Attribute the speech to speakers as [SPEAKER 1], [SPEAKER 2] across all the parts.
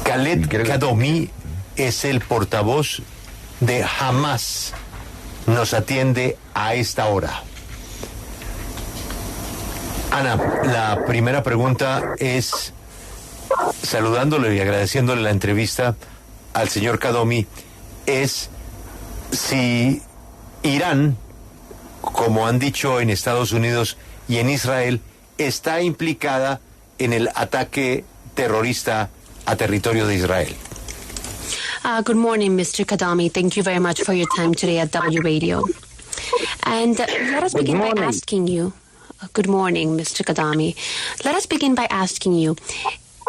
[SPEAKER 1] Khaled Qadomi es el portavoz de Hamás. Nos atiende a esta hora. Ana, la primera pregunta es, saludándole y agradeciéndole la entrevista al señor Qadomi, es si Irán, como han dicho en Estados Unidos y en Israel, está implicada en el ataque terrorista a territorio de Israel.
[SPEAKER 2] Good morning, Mr. Qadomi. Thank you very much for your time today at W Radio. And let us begin by asking you, good morning, Mr. Qadomi. Let us begin by asking you,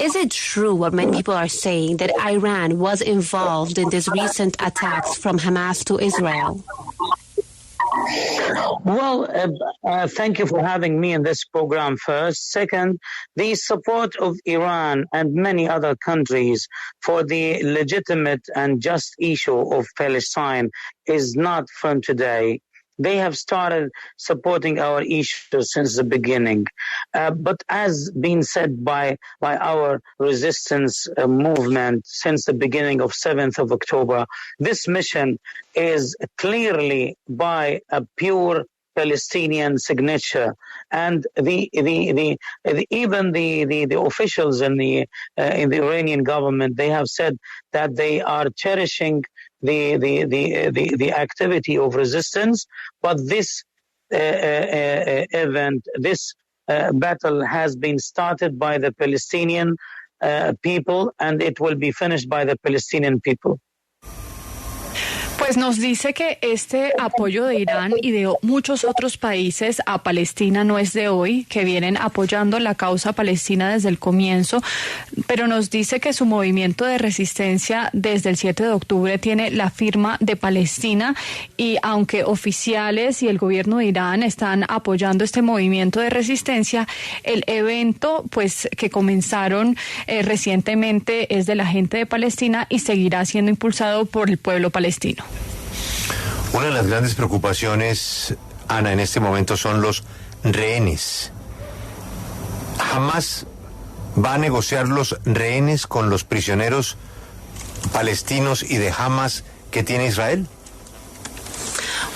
[SPEAKER 2] is it true what many people are saying, that Iran was involved in these recent attacks from Hamas to Israel?
[SPEAKER 3] Well, thank you for having me in this program first. Second, the support of Iran and many other countries for the legitimate and just issue of Palestine is not from today. They have started supporting our issue since the beginning. But as been said by our resistance movement since the beginning of 7th of October, this mission is clearly by a pure Palestinian signature, and even the officials in the Iranian government, they have said that they are cherishing the activity of resistance, but this event, this battle has been started by the Palestinian people, and it will be finished by the Palestinian people.
[SPEAKER 4] Pues nos dice que este apoyo de Irán y de muchos otros países a Palestina no es de hoy, que vienen apoyando la causa palestina desde el comienzo, pero nos dice que su movimiento de resistencia desde el 7 de octubre tiene la firma de Palestina, y aunque oficiales y el gobierno de Irán están apoyando este movimiento de resistencia, el evento pues que comenzaron recientemente es de la gente de Palestina y seguirá siendo impulsado por el pueblo palestino.
[SPEAKER 1] Una de las grandes preocupaciones, Ana, en este momento son los rehenes. ¿Hamás va a negociar los rehenes con los prisioneros palestinos y de Hamás que tiene Israel?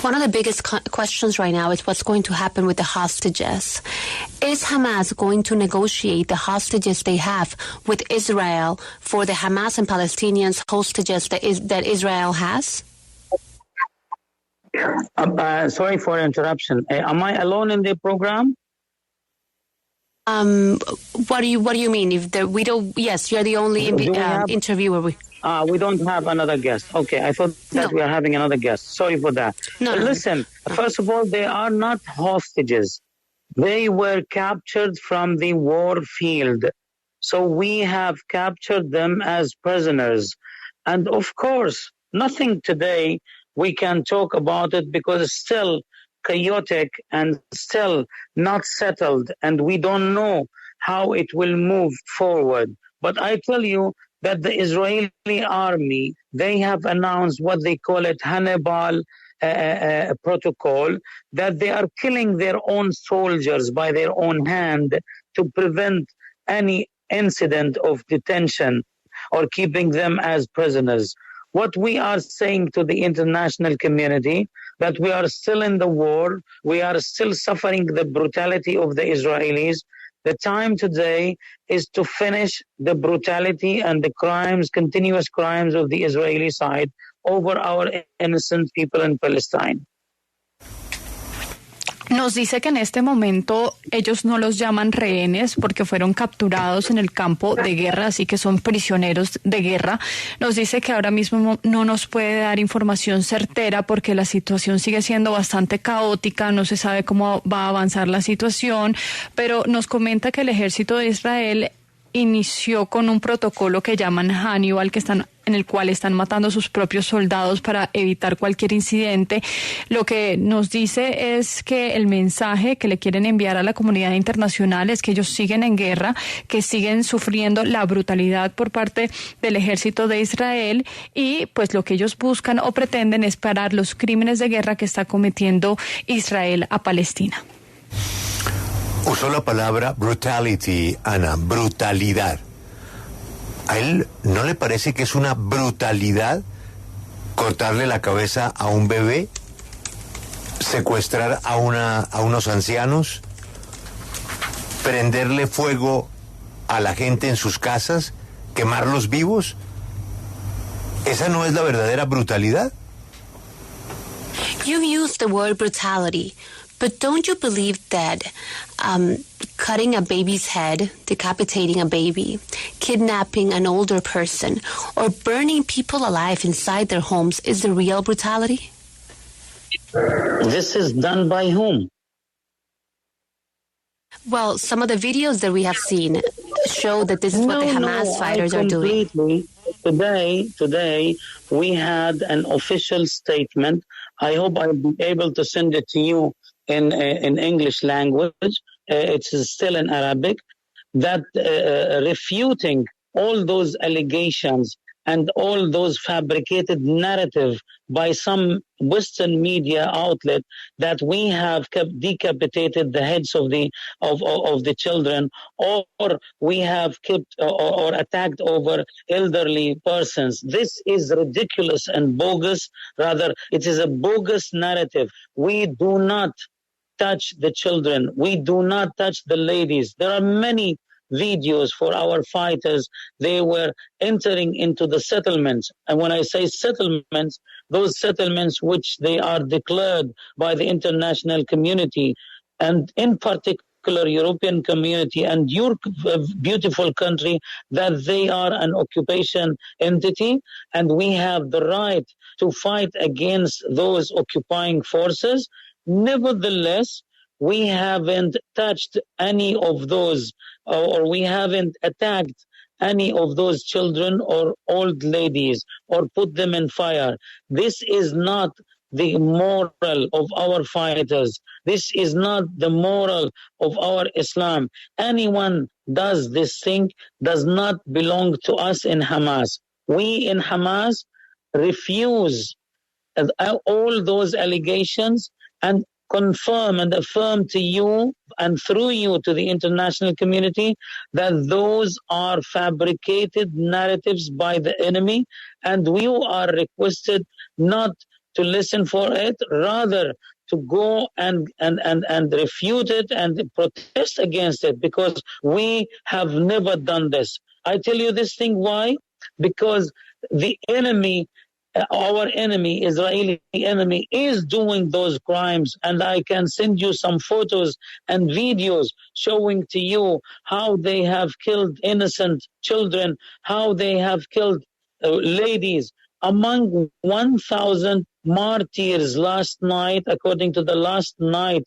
[SPEAKER 2] One of the biggest questions right now is what's going to happen with the hostages. Is Hamas going to negotiate the hostages they have with Israel for the Hamas and Palestinians hostages that Israel has?
[SPEAKER 3] Sorry for interruption. Am I alone in the program?
[SPEAKER 2] What do you mean? Yes, you're the only interviewer.
[SPEAKER 3] We don't have another guest. Okay, I thought that we are having another guest. Sorry for that. Listen, first of all, they are not hostages. They were captured from the war field. So we have captured them as prisoners. And of course, nothing today we can talk about it because it's still chaotic and still not settled, and we don't know how it will move forward. But I tell you that the Israeli army, they have announced what they call it Hannibal protocol, that they are killing their own soldiers by their own hand to prevent any incident of detention or keeping them as prisoners. What we are saying to the international community, that we are still in the war, we are still suffering the brutality of the Israelis. The time today is to finish the brutality and the crimes, continuous crimes of the Israeli side over our innocent people in Palestine.
[SPEAKER 4] Nos dice que en este momento ellos no los llaman rehenes porque fueron capturados en el campo de guerra, así que son prisioneros de guerra. Nos dice que ahora mismo no nos puede dar información certera porque la situación sigue siendo bastante caótica, no se sabe cómo va a avanzar la situación, pero nos comenta que el ejército de Israel inició con un protocolo que llaman Hannibal, en el cual están matando a sus propios soldados para evitar cualquier incidente. Lo que nos dice es que el mensaje que le quieren enviar a la comunidad internacional es que ellos siguen en guerra, que siguen sufriendo la brutalidad por parte del ejército de Israel, y pues lo que ellos buscan o pretenden es parar los crímenes de guerra que está cometiendo Israel a Palestina.
[SPEAKER 1] Usó la palabra brutality, Ana, brutalidad. ¿A él no le parece que es una brutalidad cortarle la cabeza a un bebé, secuestrar a unos ancianos, prenderle fuego a la gente en sus casas, quemarlos vivos? ¿Esa no es la verdadera brutalidad?
[SPEAKER 2] You use the word brutality, but don't you believe that cutting a baby's head, decapitating a baby, kidnapping an older person, or burning people alive inside their homes is the real brutality?
[SPEAKER 3] This is done by whom?
[SPEAKER 2] Well, some of the videos that we have seen show that this is what the Hamas fighters are doing.
[SPEAKER 3] Today, we had an official statement. I hope I'll be able to send it to you in English language. It's still in Arabic. That refuting all those allegations and all those fabricated narrative by some Western media outlet that we have decapitated the heads of the children, or we have kept or attacked over elderly persons. This is ridiculous and bogus. Rather, it is a bogus narrative. We do not touch the children. We do not touch the ladies. There are many videos for our fighters. They were entering into the settlements. And when I say settlements, those settlements which they are declared by the international community, and in particular European community and your beautiful country, that they are an occupation entity, and we have the right to fight against those occupying forces. Nevertheless, we haven't touched any of those, or we haven't attacked any of those children or old ladies or put them in fire. This is not the moral of our fighters. This is not the moral of our Islam. Anyone does this thing does not belong to us in Hamas. We in Hamas refuse all those allegations and confirm and affirm to you and through you to the international community that those are fabricated narratives by the enemy, and we are requested not to listen for it, rather to go and refute it and protest against it, because we have never done this. I tell you this thing, why? Because the enemy, our enemy, Israeli enemy, is doing those crimes, and I can send you some photos and videos showing to you how they have killed innocent children, how they have killed ladies. Among 1,000 martyrs last night, according to the last night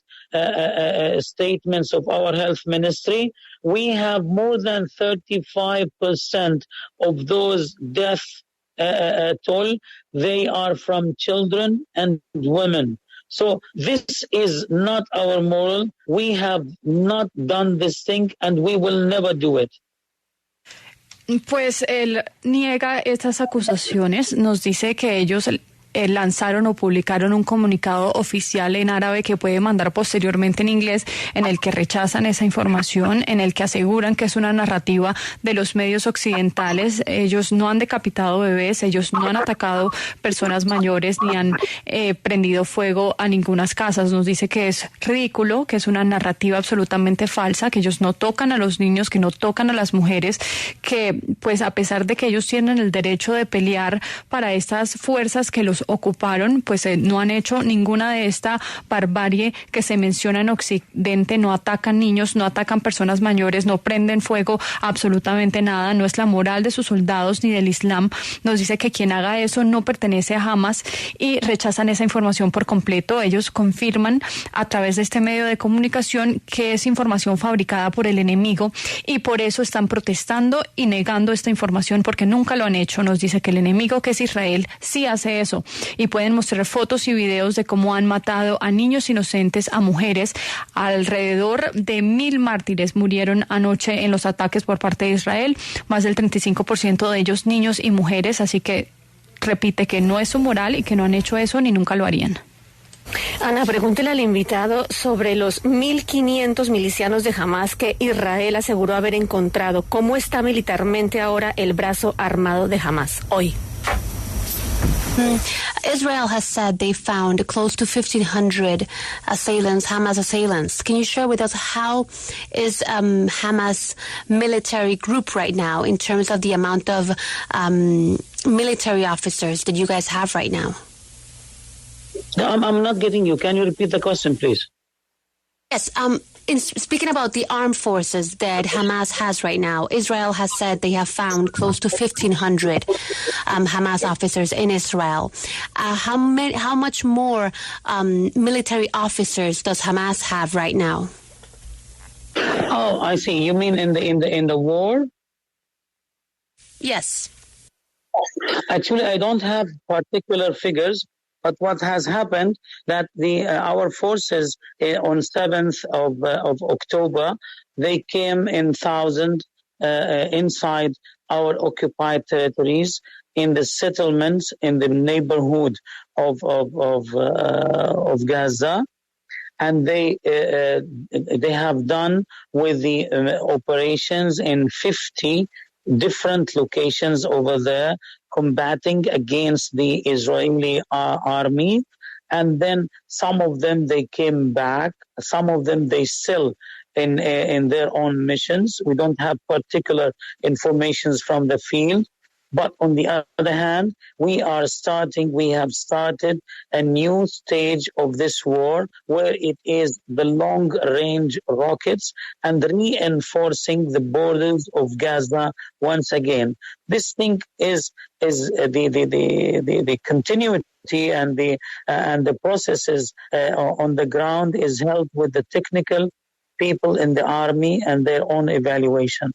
[SPEAKER 3] statements of our health ministry, we have more than 35% of those deaths toll, they are from children and women. So this is not our moral. We have not done this thing and we will never do it.
[SPEAKER 4] Pues él niega estas acusaciones, nos dice que ellos lanzaron o publicaron un comunicado oficial en árabe que puede mandar posteriormente en inglés, en el que rechazan esa información, en el que aseguran que es una narrativa de los medios occidentales. Ellos no han decapitado bebés, ellos no han atacado personas mayores, ni han prendido fuego a ninguna casa. Nos dice que es ridículo, que es una narrativa absolutamente falsa, que ellos no tocan a los niños, que no tocan a las mujeres, que pues a pesar de que ellos tienen el derecho de pelear para estas fuerzas que los ocuparon, pues no han hecho ninguna de esta barbarie que se menciona en Occidente. No atacan niños, no atacan personas mayores, no prenden fuego, absolutamente nada. No es la moral de sus soldados ni del Islam. Nos dice que quien haga eso no pertenece a Hamás y rechazan esa información por completo. Ellos confirman a través de este medio de comunicación que es información fabricada por el enemigo, y por eso están protestando y negando esta información, porque nunca lo han hecho. Nos dice que el enemigo, que es Israel, sí hace eso. Y pueden mostrar fotos y videos de cómo han matado a niños inocentes, a mujeres. Alrededor de 1,000 mártires murieron anoche en los ataques por parte de Israel, más del 35% de ellos niños y mujeres. Así que repite que no es su moral y que no han hecho eso ni nunca lo harían.
[SPEAKER 5] Ana, pregúntele al invitado sobre los 1.500 milicianos de Hamás que Israel aseguró haber encontrado. ¿Cómo está militarmente ahora el brazo armado de Hamás hoy?
[SPEAKER 2] Israel has said they found close to 1,500 assailants, Hamas assailants. Can you share with us how is Hamas military group right now in terms of the amount of military officers that you guys have right now?
[SPEAKER 3] No, I'm not getting you. Can you repeat the question, please?
[SPEAKER 2] Yes. Speaking about the armed forces that Hamas has right now, Israel has said they have found close to 1,500 Hamas officers in Israel. How much more military officers does Hamas have right now?
[SPEAKER 3] Oh, I see. You mean in the war?
[SPEAKER 2] Yes.
[SPEAKER 3] Actually, I don't have particular figures. But what has happened that our forces on 7th of October, they came in thousands inside our occupied territories in the settlements in the neighborhood of Gaza, and they have done with the operations in 50 different locations over there, combating against the Israeli army. And then some of them, they came back. Some of them, they still in their own missions. We don't have particular informations from the field. But on the other hand, we have started a new stage of this war where it is the long-range rockets and reinforcing the borders of Gaza once again. This thing is the continuity and the processes on the ground is held with the technical people in the army and their own evaluation.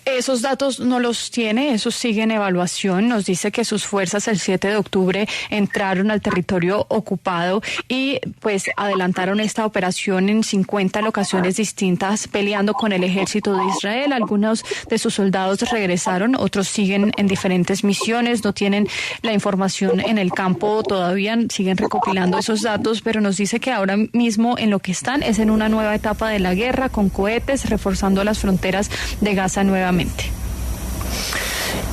[SPEAKER 4] Esos datos no los tiene, esos siguen evaluación. Nos dice que sus fuerzas el 7 de octubre entraron al territorio ocupado y pues adelantaron esta operación en 50 locaciones distintas peleando con el ejército de Israel. Algunos de sus soldados regresaron, otros siguen en diferentes misiones, no tienen la información en el campo todavía, siguen recopilando esos datos, pero nos dice que ahora mismo en lo que están es en una nueva etapa de la guerra con cohetes, reforzando las fronteras de Gaza nuevamente.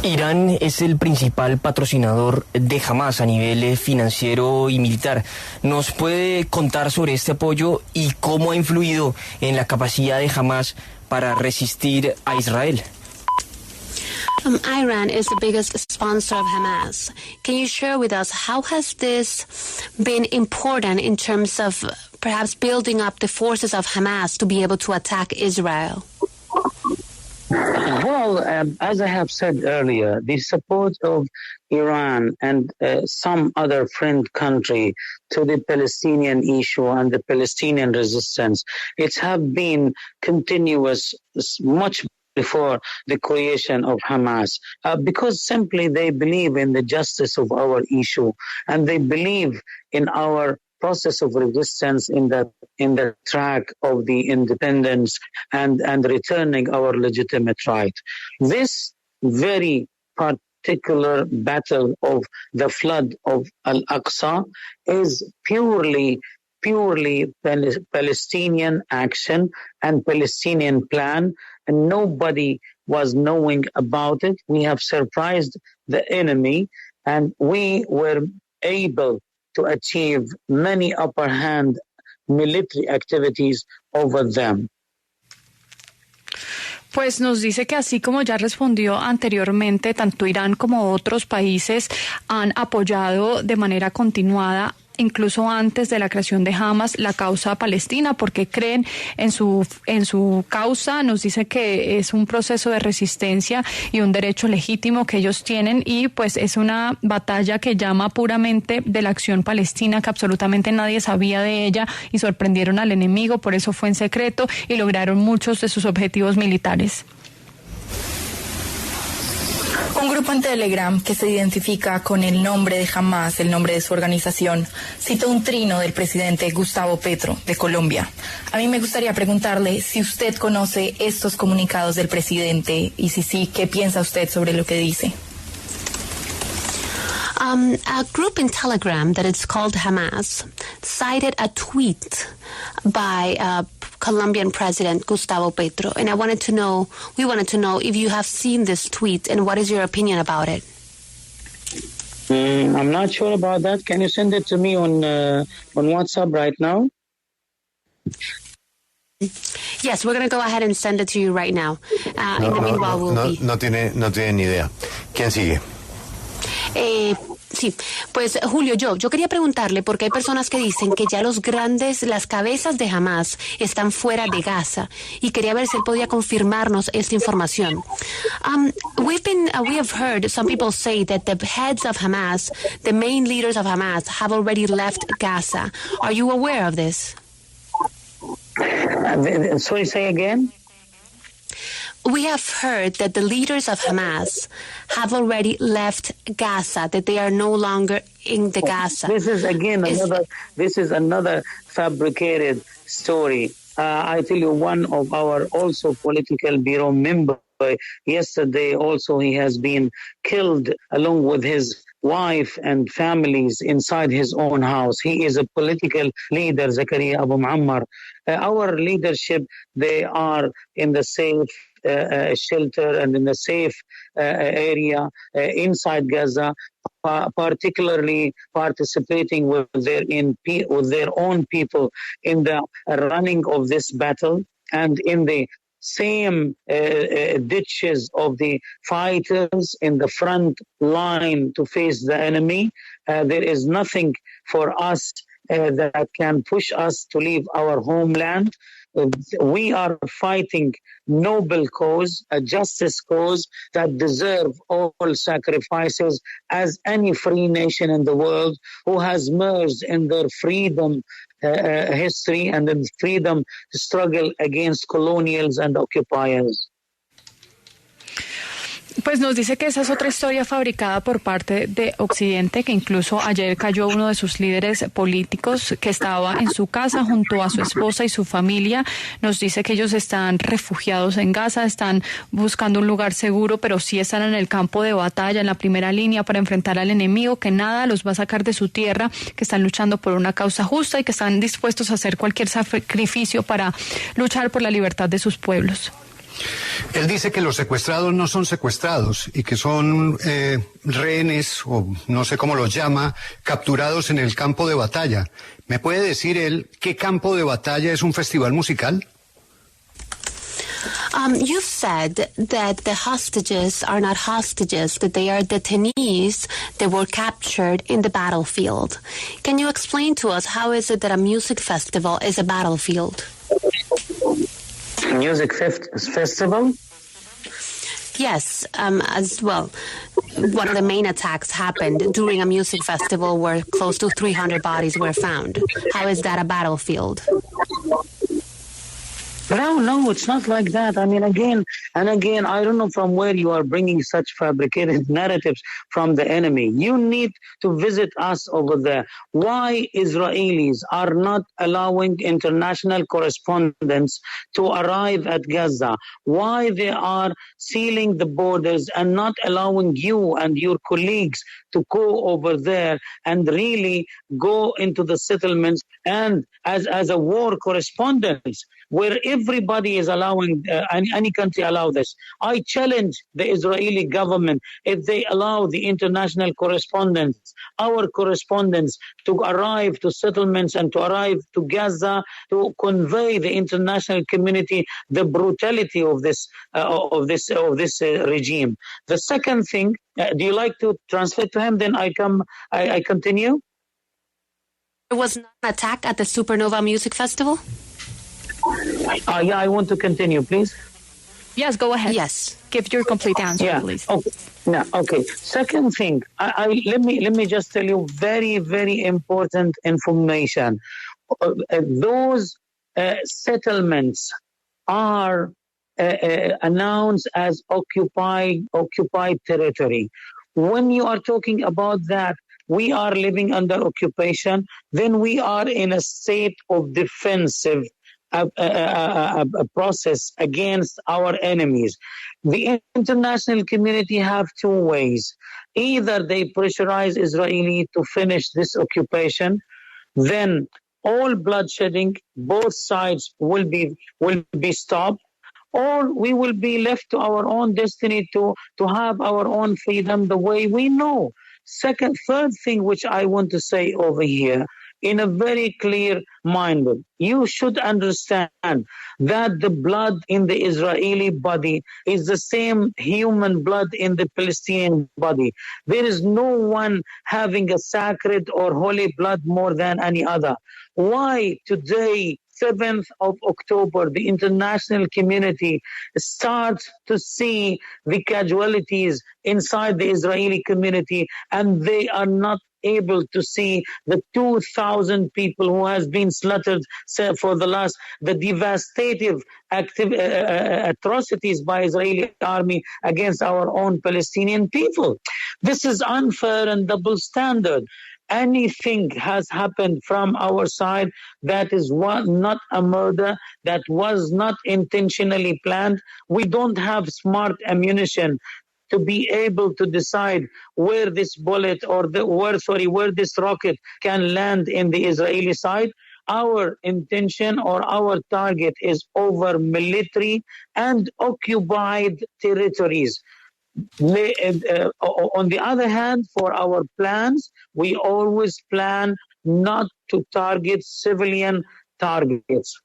[SPEAKER 6] Irán es el principal patrocinador de Hamás a nivel financiero y militar. ¿Nos puede contar sobre este apoyo y cómo ha influido en la capacidad de Hamás para resistir a Israel?
[SPEAKER 2] Iran is the biggest sponsor of Hamas. Can you share with us how has this been important in terms of perhaps building up the forces of Hamas to be able to attack Israel?
[SPEAKER 3] Well, as I have said earlier, the support of Iran and some other friend country to the Palestinian issue and the Palestinian resistance, it have been continuous much before the creation of Hamas, because simply they believe in the justice of our issue and they believe in our process of resistance in the track of the independence and returning our legitimate right. This very particular battle of the flood of Al-Aqsa is purely Palestinian action and Palestinian plan, and nobody was knowing about it. We have surprised the enemy, and we were able to achieve many upper hand military activities over them.
[SPEAKER 4] Pues nos dice que así como ya respondió anteriormente, tanto Irán como otros países han apoyado de manera continuada, incluso antes de la creación de Hamás, la causa palestina, porque creen en su causa. Nos dice que es un proceso de resistencia y un derecho legítimo que ellos tienen, y pues es una batalla que llama puramente de la acción palestina, que absolutamente nadie sabía de ella, y sorprendieron al enemigo, por eso fue en secreto y lograron muchos de sus objetivos militares.
[SPEAKER 7] Un grupo en Telegram que se identifica con el nombre de Hamás, el nombre de su organización, citó un trino del presidente Gustavo Petro de Colombia. A mí me gustaría preguntarle si usted conoce estos comunicados del presidente y si sí, ¿qué piensa usted sobre lo que dice?
[SPEAKER 2] A group in Telegram that is called Hamás cited a tweet by Colombian President Gustavo Petro, and we wanted to know if you have seen this tweet and what is your opinion about it.
[SPEAKER 3] I'm not sure about that. Can you send it to me on WhatsApp right now?
[SPEAKER 2] Yes, we're going to go ahead and send it to you right now. In the meanwhile,
[SPEAKER 1] no tiene ni idea. ¿Quién sigue?
[SPEAKER 2] Sí, pues Julio, yo quería preguntarle porque hay personas que dicen que ya las cabezas de Hamás están fuera de Gaza y quería ver si él podía confirmarnos esta información. We have heard some people say that the heads of Hamás, the main leaders of Hamás, have already left Gaza. Are you aware of this?
[SPEAKER 3] Sorry, say again?
[SPEAKER 2] We have heard that the leaders of Hamás have already left Gaza, that they are no longer in the Gaza.
[SPEAKER 3] This is another fabricated story. I tell you, one of our also political bureau member yesterday also he has been killed along with his wife and families inside his own house. He is a political leader, Zakaria Abu Muammar. Our leadership, they are in the safe shelter and in a safe area inside Gaza, particularly participating with their own people in the running of this battle and in the same ditches of the fighters in the front line to face the enemy. There is nothing for us that can push us to leave our homeland. We are fighting noble cause, a justice cause that deserve all sacrifices as any free nation in the world who has merged in their freedom history and in freedom struggle against colonials and occupiers.
[SPEAKER 4] Pues nos dice que esa es otra historia fabricada por parte de Occidente, que incluso ayer cayó uno de sus líderes políticos que estaba en su casa junto a su esposa y su familia. Nos dice que ellos están refugiados en Gaza, están buscando un lugar seguro, pero sí están en el campo de batalla, en la primera línea para enfrentar al enemigo, que nada los va a sacar de su tierra, que están luchando por una causa justa y que están dispuestos a hacer cualquier sacrificio para luchar por la libertad de sus pueblos.
[SPEAKER 8] Él dice que los secuestrados no son secuestrados y que son rehenes, o no sé cómo los llama, capturados en el campo de batalla. ¿Me puede decir él qué campo de batalla es un festival musical?
[SPEAKER 2] You said that the hostages are not hostages, that they are detainees that were captured in the battlefield. Can you explain to us how is it that a music festival is a battlefield?
[SPEAKER 3] Music festival?
[SPEAKER 2] Yes, as well. One of the main attacks happened during a music festival where close to 300 bodies were found. How is that a battlefield?
[SPEAKER 3] No, it's not like that. I mean, again, I don't know from where you are bringing such fabricated narratives from the enemy. You need to visit us over there. Why Israelis are not allowing international correspondents to arrive at Gaza? Why they are sealing the borders and not allowing you and your colleagues to go over there and really go into the settlements and as a war correspondent, where everybody is allowing, any country allow this. I challenge the Israeli government if they allow the international correspondents, our correspondents, to arrive to settlements and to arrive to Gaza to convey the international community the brutality of this regime. The second thing, do you like to translate to him? Then I continue.
[SPEAKER 2] There was an attack at the Supernova Music Festival?
[SPEAKER 3] Yeah, I want to continue, please.
[SPEAKER 4] Yes, go ahead.
[SPEAKER 2] Yes.
[SPEAKER 4] Give your complete answer, please.
[SPEAKER 3] Okay. No, okay. Second thing, let me just tell you very, very important information. Those settlements are announced as occupied territory. When you are talking about that, we are living under occupation, then we are in a state of defensive a process against our enemies. The international community have two ways. Either they pressurize Israeli to finish this occupation, then all bloodshedding, both sides will be stopped, or we will be left to our own destiny to have our own freedom the way we know. Third thing which I want to say over here, in a very clear mind, you should understand that the blood in the Israeli body is the same human blood in the Palestinian body. There is no one having a sacred or holy blood more than any other. Why today, 7th of October, the international community starts to see the casualties inside the Israeli community, and they are not able to see the 2,000 people who has been slaughtered for the devastative atrocities by Israeli army against our own Palestinian people. This is unfair and double standard. Anything has happened from our side that is not a murder, that was not intentionally planned. We don't have smart ammunition to be able to decide where this bullet or where this rocket can land in the Israeli side. Our intention or our target is over military and occupied territories. On the other hand, for our plans, we always plan not to target civilian targets.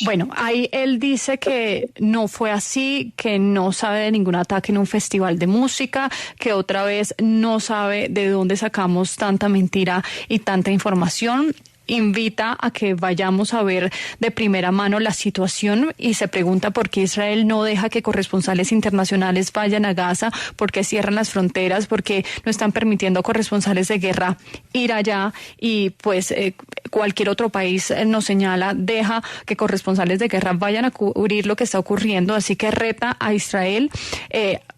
[SPEAKER 4] Bueno, ahí él dice que no fue así, que no sabe de ningún ataque en un festival de música, que otra vez no sabe de dónde sacamos tanta mentira y tanta información. Invita a que vayamos a ver de primera mano la situación y se pregunta por qué Israel no deja que corresponsales internacionales vayan a Gaza, por qué cierran las fronteras, por qué no están permitiendo a corresponsales de guerra ir allá y pues cualquier otro país nos señala, deja que corresponsales de guerra vayan a cubrir lo que está ocurriendo, así que reta a Israel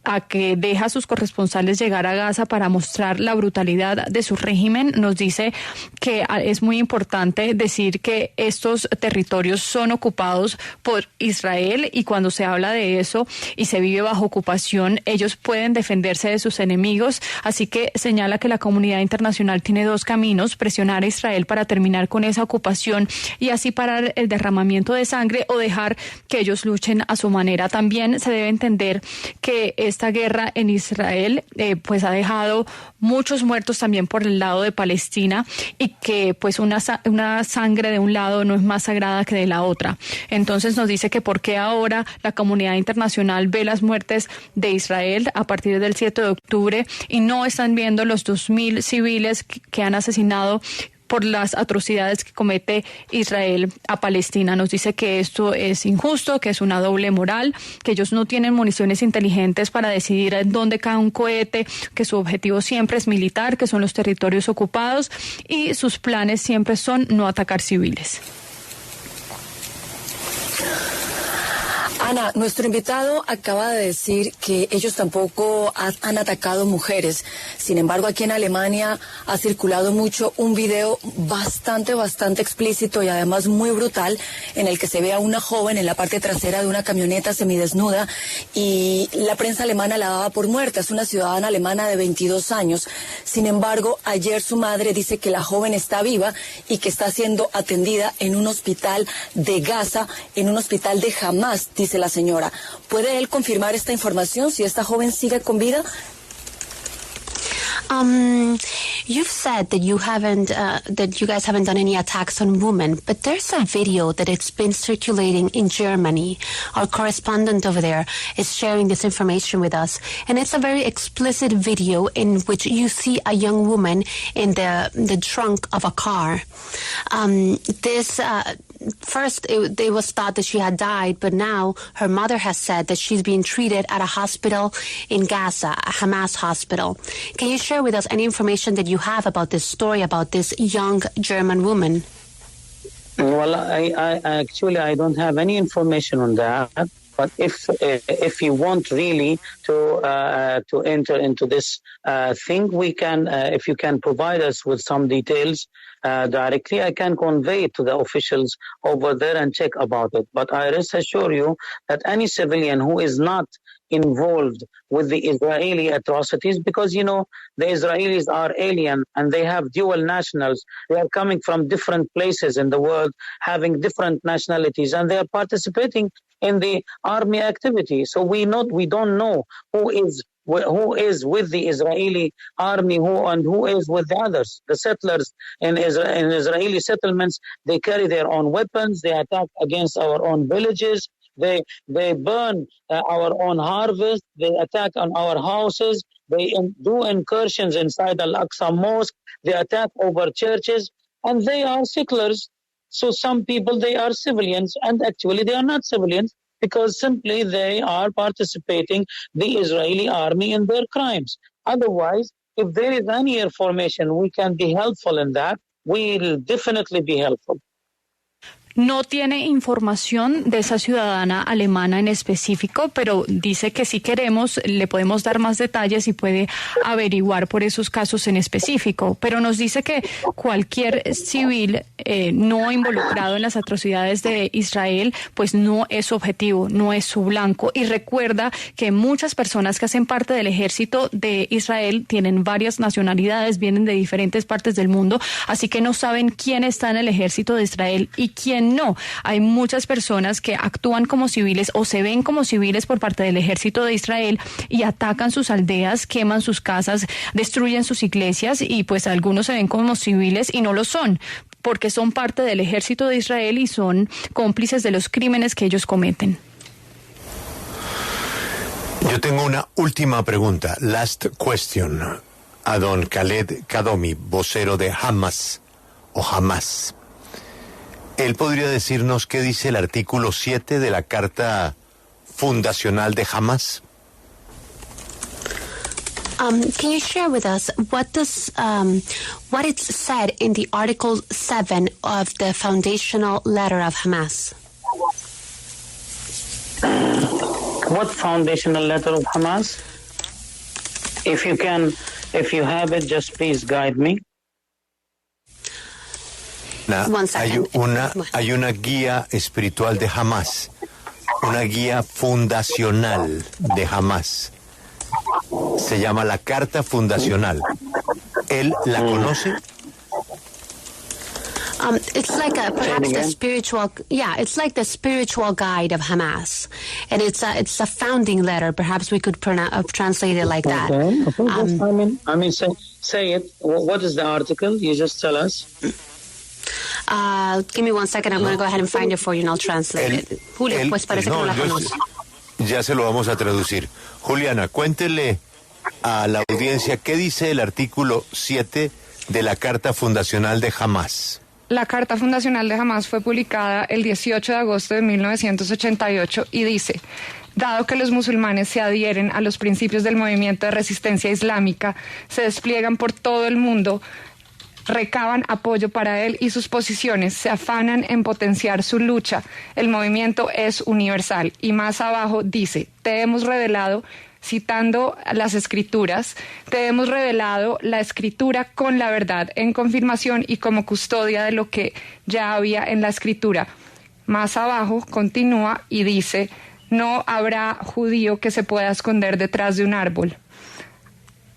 [SPEAKER 4] a que deja a sus corresponsales llegar a Gaza para mostrar la brutalidad de su régimen. Nos dice que es muy importante decir que estos territorios son ocupados por Israel y cuando se habla de eso y se vive bajo ocupación, ellos pueden defenderse de sus enemigos, así que señala que la comunidad internacional tiene dos caminos: presionar a Israel para terminar con esa ocupación y así parar el derramamiento de sangre, o dejar que ellos luchen a su manera. También se debe entender que esta guerra en Israel pues ha dejado muchos muertos también por el lado de Palestina y que pues una sangre de un lado no es más sagrada que de la otra. Entonces nos dice que por qué ahora la comunidad internacional ve las muertes de Israel a partir del 7 de octubre y no están viendo los 2.000 civiles que han asesinado por las atrocidades que comete Israel a Palestina. Nos dice que esto es injusto, que es una doble moral, que ellos no tienen municiones inteligentes para decidir en dónde cae un cohete, que su objetivo siempre es militar, que son los territorios ocupados y sus planes siempre son no atacar civiles.
[SPEAKER 9] Ana, nuestro invitado acaba de decir que ellos tampoco han atacado mujeres. Sin embargo, aquí en Alemania ha circulado mucho un video bastante explícito y además muy brutal, en el que se ve a una joven en la parte trasera de una camioneta semidesnuda y la prensa alemana la daba por muerta. Es una ciudadana alemana de 22 años. Sin embargo, ayer su madre dice que la joven está viva y que está siendo atendida en un hospital de Gaza, en un hospital de Hamás, dice la señora. ¿Puede él confirmar esta información, si esta joven sigue con vida?
[SPEAKER 2] You've said that you guys haven't done any attacks on women, but there's a video that it's been circulating in Germany. Our correspondent over there is sharing this information with us, and it's a very explicit video in which you see a young woman in the trunk of a car. First, it was thought that she had died, but now her mother has said that she's being treated at a hospital in Gaza, a Hamás hospital. Can you share with us any information that you have about this story, about this young German woman?
[SPEAKER 3] Well, I actually don't have any information on that. But if you want really to enter into this thing, we can. If you can provide us with some details directly, I can convey it to the officials over there and check about it. But I rest assure you that any civilian who is not involved with the Israeli atrocities, because the Israelis are alien and they have dual nationals. They are coming from different places in the world, having different nationalities, and they are participating in the army activity. So we don't know who is with the Israeli army, who is with the others. The settlers in Israeli settlements, they carry their own weapons. They attack against our own villages. They burn our own harvest. They attack on our houses. They do incursions inside Al-Aqsa Mosque. They attack over churches. And they are settlers. So some people, they are civilians. And actually, they are not civilians because simply they are participating the Israeli army in their crimes. Otherwise, if there is any information we can be helpful in that, we will definitely be helpful.
[SPEAKER 4] No tiene información de esa ciudadana alemana en específico, pero dice que si queremos le podemos dar más detalles y puede averiguar por esos casos en específico. Pero nos dice que cualquier civil no involucrado en las atrocidades de Israel, pues no es su objetivo, no es su blanco. Y recuerda que muchas personas que hacen parte del ejército de Israel tienen varias nacionalidades, vienen de diferentes partes del mundo, así que no saben quién está en el ejército de Israel y quién no. Hay muchas personas que actúan como civiles o se ven como civiles por parte del ejército de Israel y atacan sus aldeas, queman sus casas, destruyen sus iglesias y pues algunos se ven como civiles y no lo son, porque son parte del ejército de Israel y son cómplices de los crímenes que ellos cometen.
[SPEAKER 1] Yo tengo una última pregunta, last question, a don Khaled Qadomi, vocero de Hamás o Hamás. ¿Él podría decirnos qué dice el artículo 7 de la Carta Fundacional de Hamás?
[SPEAKER 2] Can you share with us what it's said in the Article 7 of the foundational letter of Hamás?
[SPEAKER 3] What foundational letter of Hamás? If you have it, just please guide me.
[SPEAKER 1] Hay una guía espiritual de Hamás, una guía fundacional de Hamás. Se llama la Carta Fundacional. ¿Él la conoce?
[SPEAKER 2] It's like perhaps the spiritual, it's like the spiritual guide of Hamás, and it's a founding letter. Perhaps we could translate it like that.
[SPEAKER 3] Okay. Say it. What is the article? You just tell us.
[SPEAKER 2] Give me 1 second. I'm going to go ahead and find it for you, and I'll translate it. Julio, pues parece que no la conoce.
[SPEAKER 1] Ya se lo vamos a traducir. Juliana, cuéntele a la audiencia qué dice el artículo 7 de la Carta Fundacional de Hamás.
[SPEAKER 10] La Carta Fundacional de Hamás fue publicada el 18 de agosto de 1988 y dice: dado que los musulmanes se adhieren a los principios del movimiento de resistencia islámica, se despliegan por todo el mundo, recaban apoyo para él y sus posiciones, se afanan en potenciar su lucha. El movimiento es universal. Y más abajo dice: te hemos revelado, citando las escrituras, te hemos revelado la escritura con la verdad en confirmación y como custodia de lo que ya había en la escritura. Más abajo continúa y dice: no habrá judío que se pueda esconder detrás de un árbol.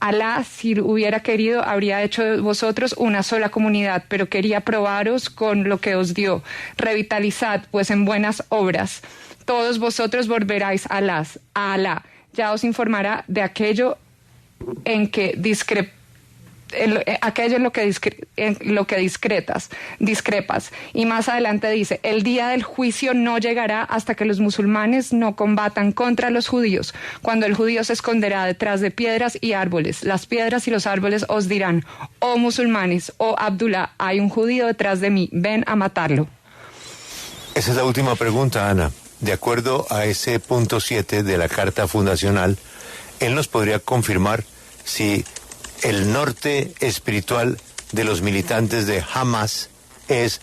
[SPEAKER 10] Alá, si hubiera querido, habría hecho de vosotros una sola comunidad, pero quería probaros con lo que os dio. Revitalizad, pues, en buenas obras. Todos vosotros volveráis a Alá. Ya os informará de aquello en que discrepas. Y más adelante dice: el día del juicio no llegará hasta que los musulmanes no combatan contra los judíos, cuando el judío se esconderá detrás de piedras y árboles. Las piedras y los árboles os dirán: oh musulmanes, oh Abdullah, hay un judío detrás de mí, ven a matarlo.
[SPEAKER 1] Esa es la última pregunta, Ana. De acuerdo a ese punto 7 de la Carta Fundacional, ¿él nos podría confirmar si el norte espiritual de los militantes de Hamás es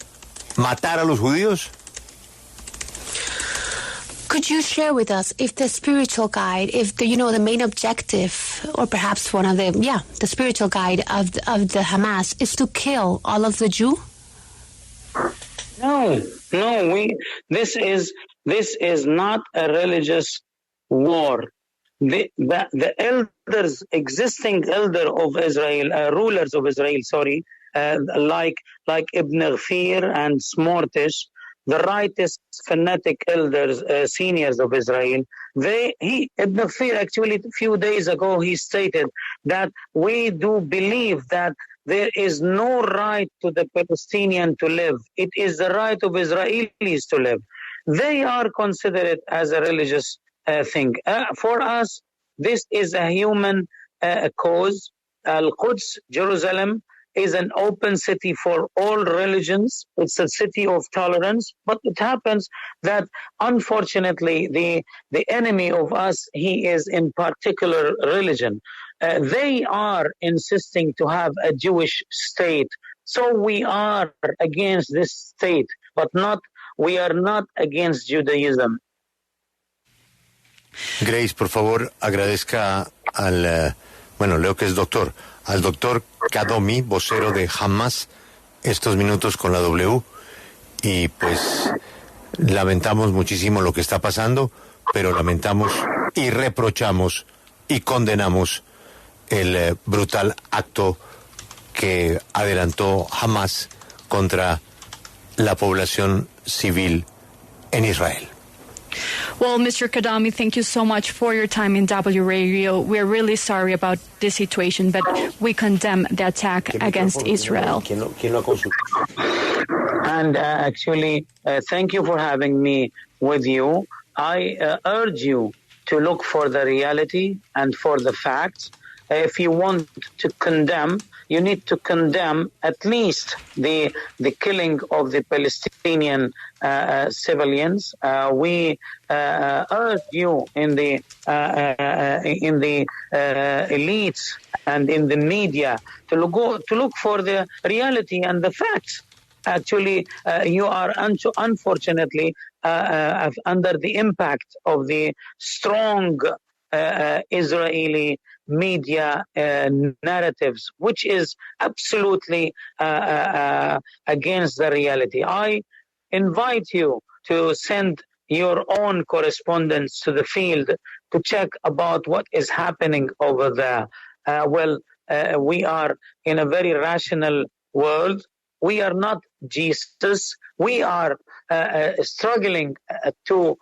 [SPEAKER 1] matar a los judíos?
[SPEAKER 2] Could you share with us if the spiritual guide, if the main objective, or perhaps one of the spiritual guide of the Hamas is to kill all of the Jews?
[SPEAKER 3] No. This is not a religious war. The elders, existing elder of Israel, rulers of Israel, like Ibn Ghafir and Smortish, the rightist fanatic elders, seniors of Israel, Ibn Ghafir actually a few days ago, he stated that we do believe that there is no right to the Palestinian to live. It is the right of Israelis to live. They are considered as a religious thing. For us, this is a human cause. Al-Quds, Jerusalem, is an open city for all religions. It's a city of tolerance. But it happens that, unfortunately, the enemy of us, he is in particular religion. They are insisting to have a Jewish state. So we are against this state, but we are not against Judaism.
[SPEAKER 1] Grace, por favor, agradezca leo que es doctor, al doctor Qadomi, vocero de Hamás, estos minutos con la W, y pues lamentamos muchísimo lo que está pasando, pero lamentamos y reprochamos y condenamos el brutal acto que adelantó Hamás contra la población civil en Israel.
[SPEAKER 4] Well, Mr. Qadomi, thank you so much for your time in W Radio. We're really sorry about this situation, but we condemn the attack against Israel.
[SPEAKER 3] And actually, thank you for having me with you. I urge you to look for the reality and for the facts. If you want to condemn, you need to condemn at least the killing of the Palestinian civilians. We urge you in the elites and in the media to look for the reality and the facts. Actually, you are unfortunately under the impact of the strong Israeli media narratives, which is absolutely against the reality. I invite you to send your own correspondents to the field to check about what is happening over there. We are in a very rational world. We are not Jesus. We are struggling to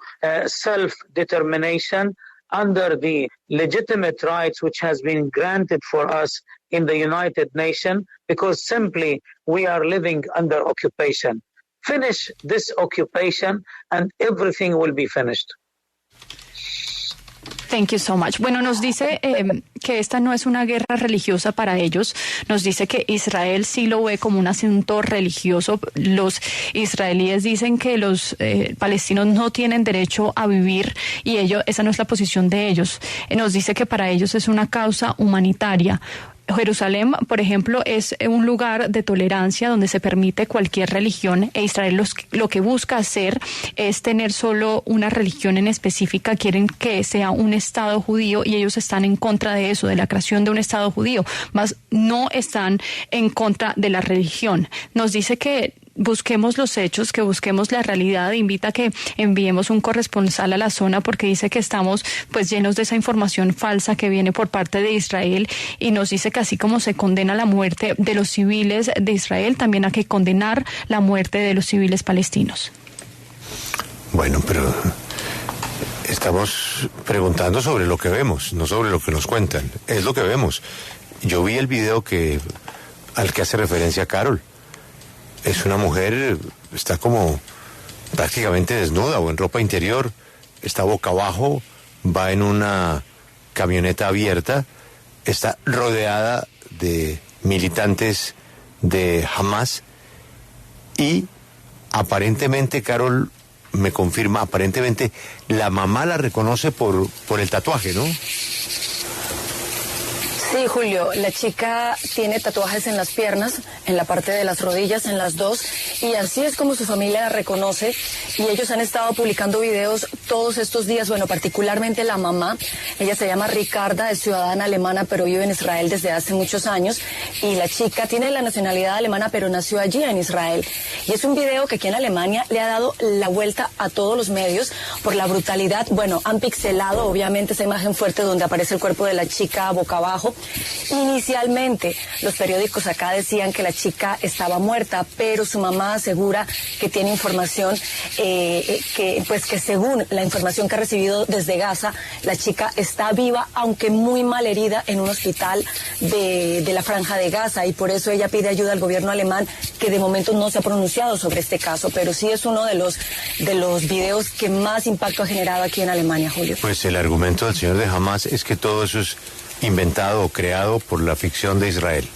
[SPEAKER 3] self-determination under the legitimate rights which has been granted for us in the United Nations, because simply we are living under occupation. Finish this occupation and everything will be finished.
[SPEAKER 4] Thank you so much. Bueno, nos dice que esta no es una guerra religiosa para ellos. Nos dice que Israel sí lo ve como un asunto religioso. Los israelíes dicen que los palestinos no tienen derecho a vivir y esa no es la posición de ellos. Nos dice que para ellos es una causa humanitaria. Jerusalén, por ejemplo, es un lugar de tolerancia donde se permite cualquier religión, e Israel lo que busca hacer es tener solo una religión en específica. Quieren que sea un Estado judío y ellos están en contra de eso, de la creación de un Estado judío, más no están en contra de la religión. Nos dice que busquemos los hechos, que busquemos la realidad. Invita a que enviemos un corresponsal a la zona porque dice que estamos pues llenos de esa información falsa que viene por parte de Israel, y nos dice que así como se condena la muerte de los civiles de Israel, también hay que condenar la muerte de los civiles palestinos.
[SPEAKER 1] Bueno, pero estamos preguntando sobre lo que vemos, no sobre lo que nos cuentan. Es lo que vemos. Yo vi el video al que hace referencia Carol. Es una mujer, está como prácticamente desnuda o en ropa interior, está boca abajo, va en una camioneta abierta, está rodeada de militantes de Hamás y aparentemente, Carol me confirma, aparentemente la mamá la reconoce por el tatuaje, ¿no?
[SPEAKER 9] Sí, Julio, la chica tiene tatuajes en las piernas, en la parte de las rodillas, en las dos, y así es como su familia la reconoce. y ellos han estado publicando videos todos estos días, bueno, particularmente la mamá, ella se llama Ricarda, es ciudadana alemana, pero vive en Israel desde hace muchos años, y la chica tiene la nacionalidad alemana, pero nació allí en Israel. Y es un video que aquí en Alemania le ha dado la vuelta a todos los medios por la brutalidad. Bueno, han pixelado obviamente esa imagen fuerte donde aparece el cuerpo de la chica boca abajo. Inicialmente los periódicos acá decían que la chica estaba muerta, pero su mamá asegura que tiene información que según la información que ha recibido desde Gaza, la chica está viva, aunque muy mal herida, en un hospital de la Franja de Gaza, y por eso ella pide ayuda al gobierno alemán, que de momento no se ha pronunciado sobre este caso, pero sí es uno de los videos que más impacto ha generado aquí en Alemania, Julio.
[SPEAKER 1] Pues el argumento del señor de Hamás es que todo eso es inventado o creado por la ficción de Israel.